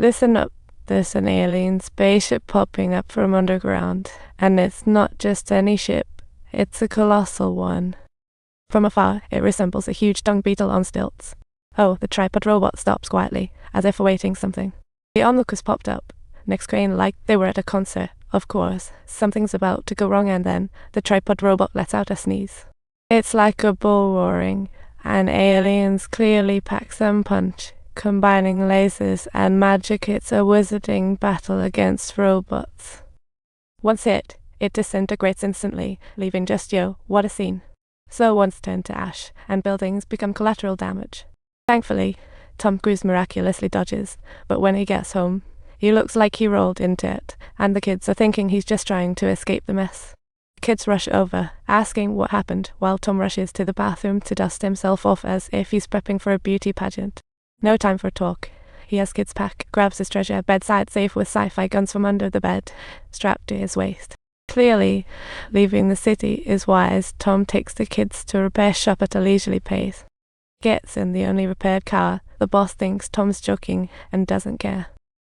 Listen up, there's an alien spaceship popping up from underground, and it's not just any ship, it's a colossal one. From afar, it resembles a huge dung beetle on stilts. Oh, the tripod robot stops quietly, as if awaiting something. The onlookers popped up, next crane like they were at a concert. Of course, something's about to go wrong, and then the tripod robot lets out a sneeze. It's like a bull roaring, and aliens clearly pack some punch. Combining lasers and magic, it's a wizarding battle against robots. Once hit, it disintegrates instantly, leaving just Yo. What a scene. So once turned to ash, and buildings become collateral damage. Thankfully, Tom Cruise miraculously dodges, but when he gets home, he looks like he rolled into it, and the kids are thinking he's just trying to escape the mess. The kids rush over, asking what happened, while Tom rushes to the bathroom to dust himself off as if he's prepping for a beauty pageant. No time for talk. He has kids' pack, grabs his treasure bedside safe with sci-fi guns from under the bed, strapped to his waist. Clearly, leaving the city is wise. Tom takes the kids to a repair shop at a leisurely pace. Gets in the only repaired car. The boss thinks Tom's joking and doesn't care.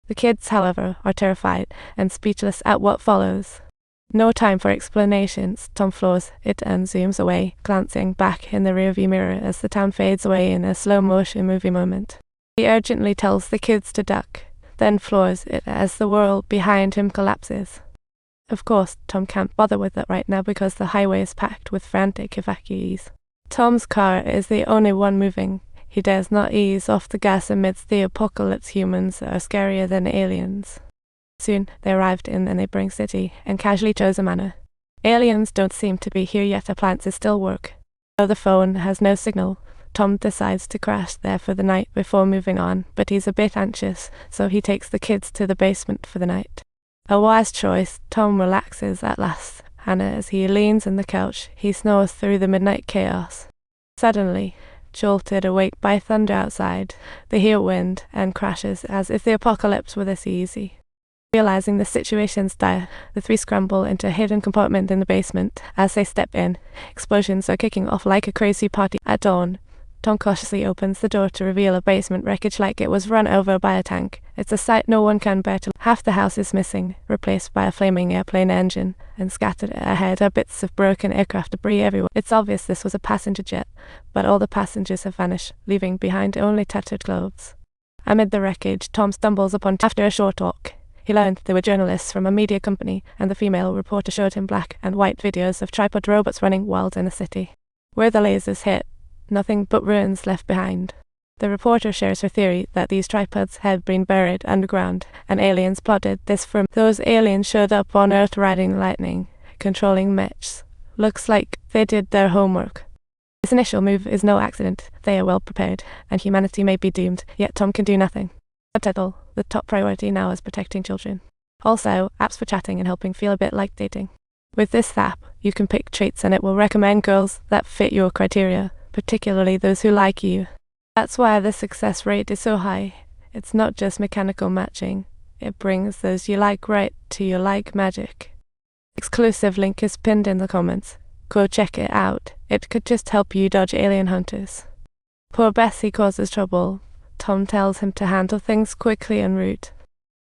The kids, however, are terrified and speechless at what follows. No time for explanations. Tom floors it and zooms away, glancing back in the rearview mirror as the town fades away in a slow-motion movie moment. He urgently tells the kids to duck, then floors it as the world behind him collapses. Of course, Tom can't bother with it right now because the highway is packed with frantic evacuees. Tom's car is the only one moving. He dares not ease off the gas amidst the apocalypse. Humans are scarier than aliens. Soon, they arrived in a neighboring city and casually chose a manor. Aliens don't seem to be here yet. Appliances still work. Though the phone has no signal, Tom decides to crash there for the night before moving on, but he's a bit anxious, so he takes the kids to the basement for the night. A wise choice. Tom relaxes at last, and as he leans on the couch, he snores through the midnight chaos. Suddenly, jolted awake by thunder outside, they hear wind and crashes as if the apocalypse were this easy. Realizing the situation's dire, the three scramble into a hidden compartment in the basement. As they step in, explosions are kicking off like a crazy party. At dawn, Tom cautiously opens the door to reveal a basement wreckage like it was run over by a tank. It's a sight no one can bear to. Half the house is missing, replaced by a flaming airplane engine, and scattered ahead are bits of broken aircraft debris everywhere. It's obvious this was a passenger jet, but all the passengers have vanished, leaving behind only tattered clothes. Amid the wreckage, Tom stumbles upon after a short talk. He learned they were journalists from a media company, and the female reporter showed him black and white videos of tripod robots running wild in the city. Where the lasers hit, nothing but ruins left behind. The reporter shares her theory that these tripods had been buried underground, and aliens plotted this from those aliens showed up on Earth riding lightning, controlling mechs. Looks like they did their homework. This initial move is no accident. They are well prepared, and humanity may be doomed, yet Tom can do nothing. Subtitle: the top priority now is protecting children. Also, apps for chatting and helping feel a bit like dating. With this app, you can pick traits and it will recommend girls that fit your criteria, particularly those who like you. That's why the success rate is so high. It's not just mechanical matching. It brings those you like right to your like magic. Exclusive link is pinned in the comments. Go check it out. It could just help you dodge alien hunters. Poor Bessie causes trouble. Tom tells him to handle things quickly en route.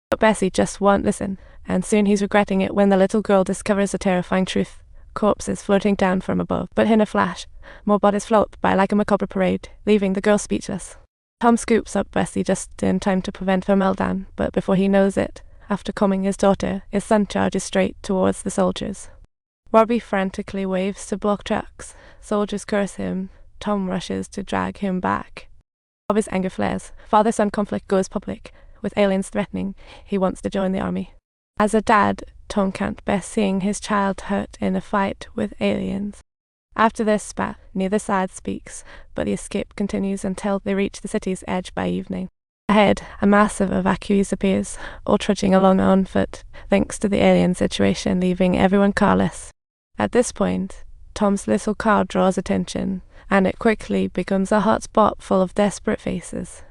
But Bessie just won't listen, and soon he's regretting it when the little girl discovers a terrifying truth. Corpses floating down from above, but in a flash, more bodies float by like a macabre parade, leaving the girl speechless. Tom scoops up Bessie just in time to prevent her meltdown, but before he knows it, after calming his daughter, his son charges straight towards the soldiers. Robbie frantically waves to block tracks. Soldiers curse him. Tom rushes to drag him back. Robbie's anger flares. Father-son conflict goes public. With aliens threatening, he wants to join the army. As a dad, Tom can't bear seeing his child hurt in a fight with aliens. After their spat, neither side speaks, but the escape continues until they reach the city's edge by evening. Ahead, a mass of evacuees appears, all trudging along on foot, thanks to the alien situation, leaving everyone carless. At this point, Tom's little car draws attention, and it quickly becomes a hot spot full of desperate faces.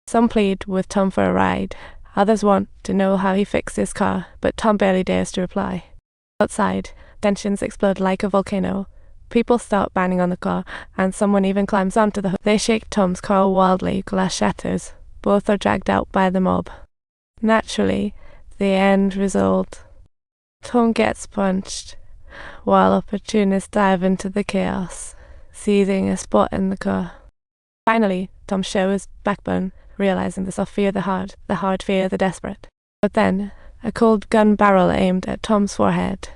Some plead with Tom for a ride, others want to know how he fixed his car, but Tom barely dares to reply. Outside, tensions explode like a volcano. People start banging on the car, and someone even climbs onto the hood. They shake Tom's car wildly, glass shatters. Both are dragged out by the mob. Naturally, the end result. Tom gets punched, while opportunists dive into the chaos, seizing a spot in the car. Finally, Tom shows backbone, realizing the soft fear the hard fear the desperate. But then, a cold gun barrel aimed at Tom's forehead.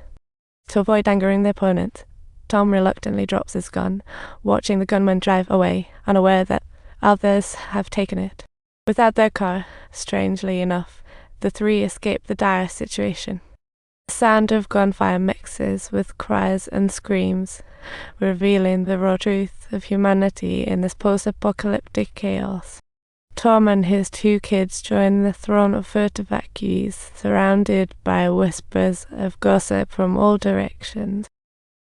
To avoid angering the opponent, Tom reluctantly drops his gun, watching the gunman drive away, unaware that others have taken it. Without their car, strangely enough, the three escape the dire situation. The sound of gunfire mixes with cries and screams, revealing the raw truth of humanity in this post-apocalyptic chaos. Tom and his two kids join the throng of foot evacuees, surrounded by whispers of gossip from all directions.